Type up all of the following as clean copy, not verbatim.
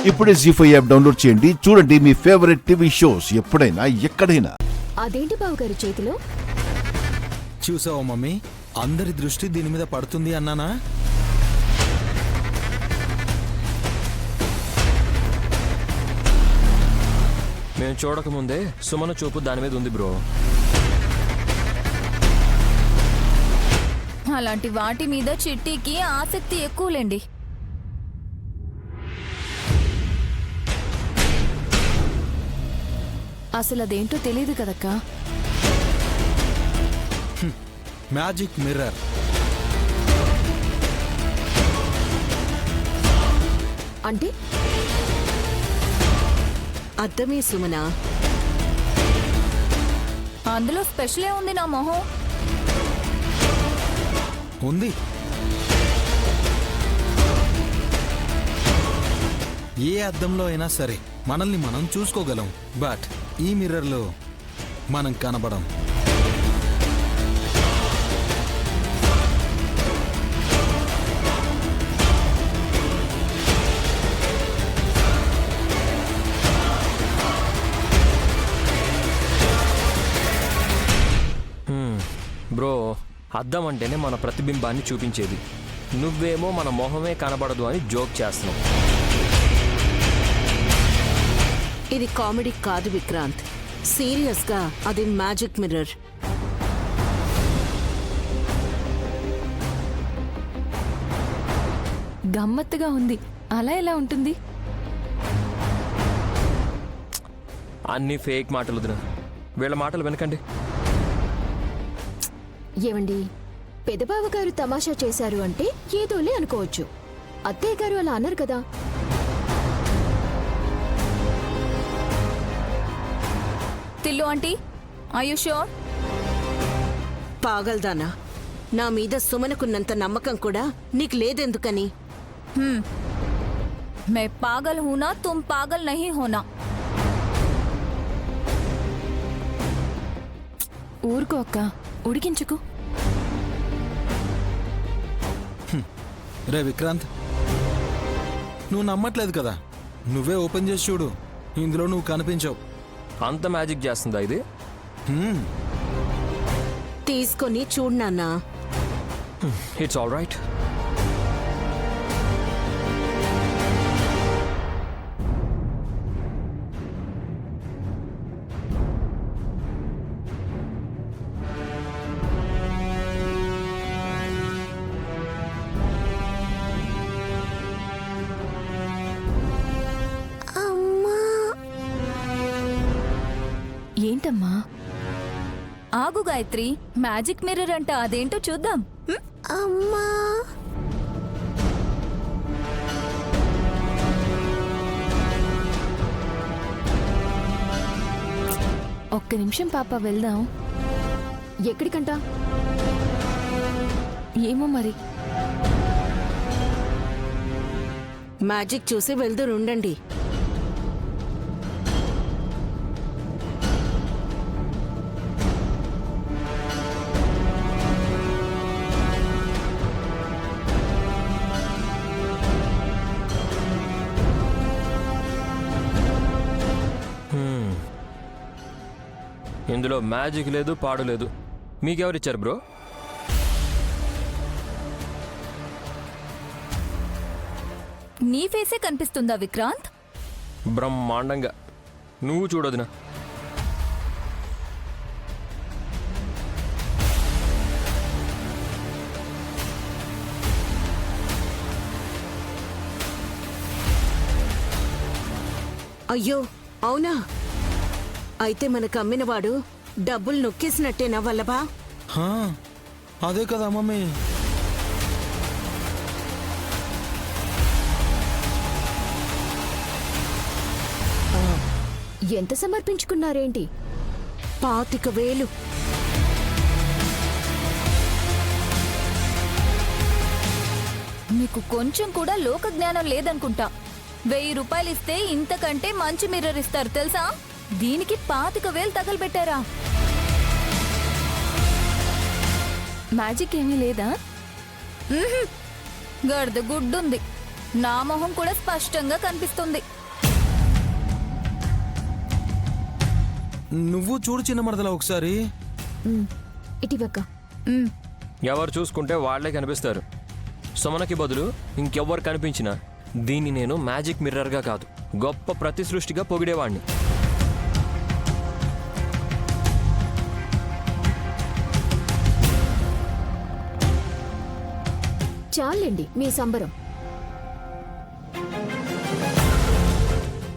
ఇప్పుడే జీ5 app download చేయండి. చూడండి మీ ఫేవరెట్ టీవీ షోస్ ఎప్పుడైనా ఎక్కడైనా. అదేంటి బావగారి చేతిలో? చూసావా మమ్మీ, అందరి దృష్టి దీని మీద పడుతుంది అన్నానా? మేము చూడకముందే సుమన చూపు దాని మీద ఉంది బ్రో. అలాంటి వాటి మీద చిట్టికి ఆసక్తి ఎక్కువలేండి. అసలు అదేంటో తెలియదు కదక్కా. Magic mirror. అంటే అర్థమే సుమనా. అందులో స్పెషలే ఉంది నా మొహం. ఉంది. ఏ అద్దంలో అయినా సరే మనల్ని మనం చూసుకోగలం, బట్ ఈ మిర్రర్లో మనం కనబడం. బ్రో, అద్దం అంటేనే మన ప్రతిబింబాన్ని చూపించేది. నువ్వేమో మన మొహమే కనబడదు అని జోక్ చేస్తున్నావు. ఇది కామెడీ కాదు విక్రాంత్, సీరియస్ గా అది మ్యాజిక్ మిర్రర్. గమ్మత్తుగా ఉంది. అలా ఎలా ఉంటుంది? అన్ని ఫేక్ మాటలు వదిన, వీళ్ళ మాటలు వినకండి. ఏమండి, పెదబావ గారు తమాషా చేశారు అంటే ఏదోలే అనుకోవచ్చు. అత్తయ్య గారు అలా అన్నారు కదా. Tillu aunty, are you sure? పాగల్దానా, నా మీద సుమనకున్నంత నమ్మకం కూడా నీకు లేదెందుకని? मैं पागल हूं ना, तुम पागल नहीं होना. ఊరుకో అక్క, ఉడికించుకు. రే విక్రాంత్, నువ్వు నమ్మట్లేదు కదా, నువ్వే ఓపెన్ చేసి చూడు. ఇందులో నువ్వు కనిపించవు. అంత మ్యాజిక్ చేస్తుందా ఇది? తీసుకొని చూడు నాన్నా. It's all right. ఏంటమ్మా? ఆగు గాయత్రి, మ్యాజిక్ మిర్రర్ అంట, అదేంటో చూద్దాం. అమ్మా, ఒక్క నిమిషం పాప, వెళ్దాం. ఎక్కడికంట? ఏమో మరి. మ్యాజిక్ చూసి వెళ్దురుండండి. ఇందులో మ్యాజిక్ లేదు, పాడు లేదు. మీకెవరిచ్చారు బ్రో? నీ ఫేసే కనిపిస్తుందా విక్రాంత్? బ్రహ్మాండంగా. నువ్వు చూడొదినా. అయ్యో అవునా? అయితే మనకు అమ్మినవాడు డబ్బులు నొక్కేసినట్టేనా వల్లభా? హా, అదే కదా మమ్మీ. ఎంత సమర్పించుకున్నారేంటి? 25,000. మీకు కొంచెం కూడా లోక జ్ఞానం లేదనుకుంటా. 1000 రూపాయలు ఇస్తే ఇంతకంటే మంచి మిర్రర్ ఇస్తారు తెలుసా? దీనికి 25,000 తగలబెట్టారా? మ్యాజిక్ ఏమీ లేదా? గర్ద గుడ్డుంది. నా మొహం కూడా స్పష్టంగా కనిపిస్తుంది. నువ్వు చూడు చిన్న మరదలా ఒకసారి. ఇటీవక్క. ఉమ్, ఎవరు చూసుకుంటే వాళ్లే కనిపిస్తారు. సుమనకి బదులు ఇంకెవ్వరు కనిపించినా దీన్ని నేను మ్యాజిక్ మిర్రర్గా కాదు, గొప్ప ప్రతి సృష్టిగా పొగిడేవాణ్ణి. చాలండి మీ సంబరం.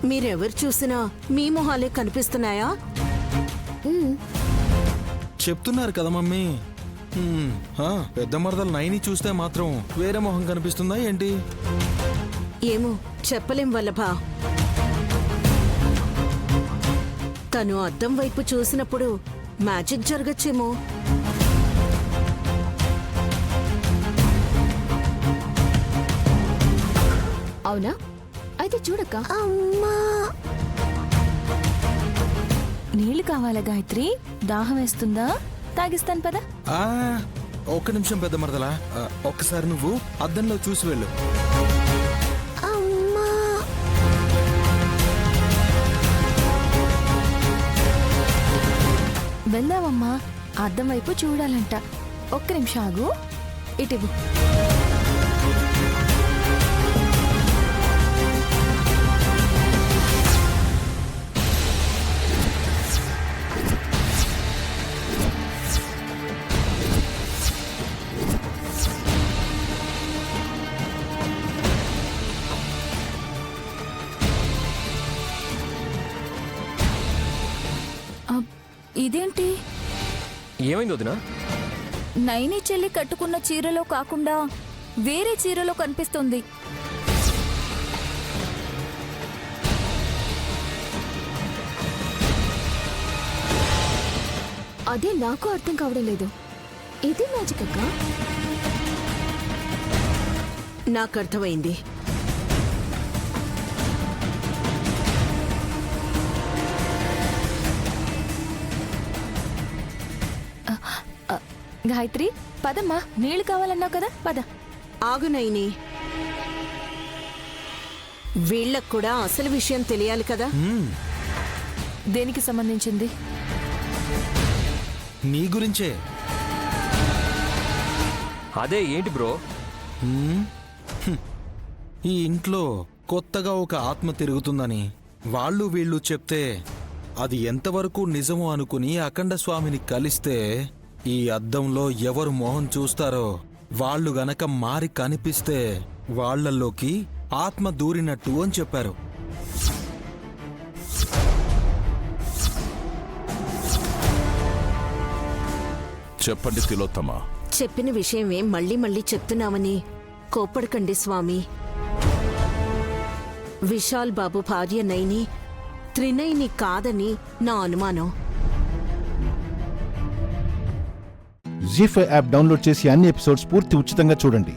మీరెవరు చూసినా మీ మొహాలే కనిపిస్తున్నాయా? చెప్తున్నారు కదా మమ్మీ. పెద్ద మరదలు నైని చూస్తే మాత్రం వేరే మొహం కనిపిస్తుందా ఏంటి? ఏమో చెప్పలేం వల్లభా. తను అద్దం వైపు చూసినప్పుడు మ్యాజిక్ జరగచ్చేమో. అవునా? అయితే చూడక్క. అమ్మా, నీళ్లు కావాలా గాయత్రి? దాహం వేస్తుందా? తాగిస్తాను పదా. ఒక్క నిమిషం పెద్ద మరదలా. ఒక్కసారి నువ్వు అద్దంలో చూసి వెళ్ళు. అమ్మా. వెళ్దామమ్మా, అద్దం వైపు చూడాలంట. ఒక్క నిమిషం ఆగు. ఇటివ్వు. ఇదేంటి? ఏమైంది వదినా? నైని చెల్లి కట్టుకున్న చీరలో కాకుండా వేరే చీరలో కనిపిస్తుంది. అదే నాకు అర్థం కావడం లేదు. ఇది మ్యాజిక్ అక్క. నాకు అర్థమైంది. గాయత్రి పదమ్మా, నీళ్లు కావాలన్నావు కదా, పద. ఆగు నైని, వీళ్ళకు కూడా అసలు విషయం తెలియాలి కదా. దేనికి సంబంధించింది? నీ గురించే. అదే ఏంటి బ్రో? ఈ ఇంట్లో కొత్తగా ఒక ఆత్మ తిరుగుతుందని వాళ్ళు వీళ్ళు చెప్తే అది ఎంతవరకు నిజమో అనుకుని అఖండ స్వామిని కలిస్తే ఈ అద్దంలో ఎవరు మొహం చూస్తారో వాళ్ళు గనక మారి కనిపిస్తే వాళ్లలోకి ఆత్మ దూరినట్టు అని చెప్పారు. చెప్పండి తిలోత్తమ. చెప్పిన విషయమే మళ్ళీ మళ్ళీ చెప్తున్నామని కోప్పడకండి స్వామి. విశాల్ బాబు భార్య నైని త్రినైని కాదని నా అనుమానం. జీ5 యాప్ డౌన్లోడ్ చేసి అన్ని ఎపిసోడ్స్ పూర్తి ఉచితంగా చూడండి.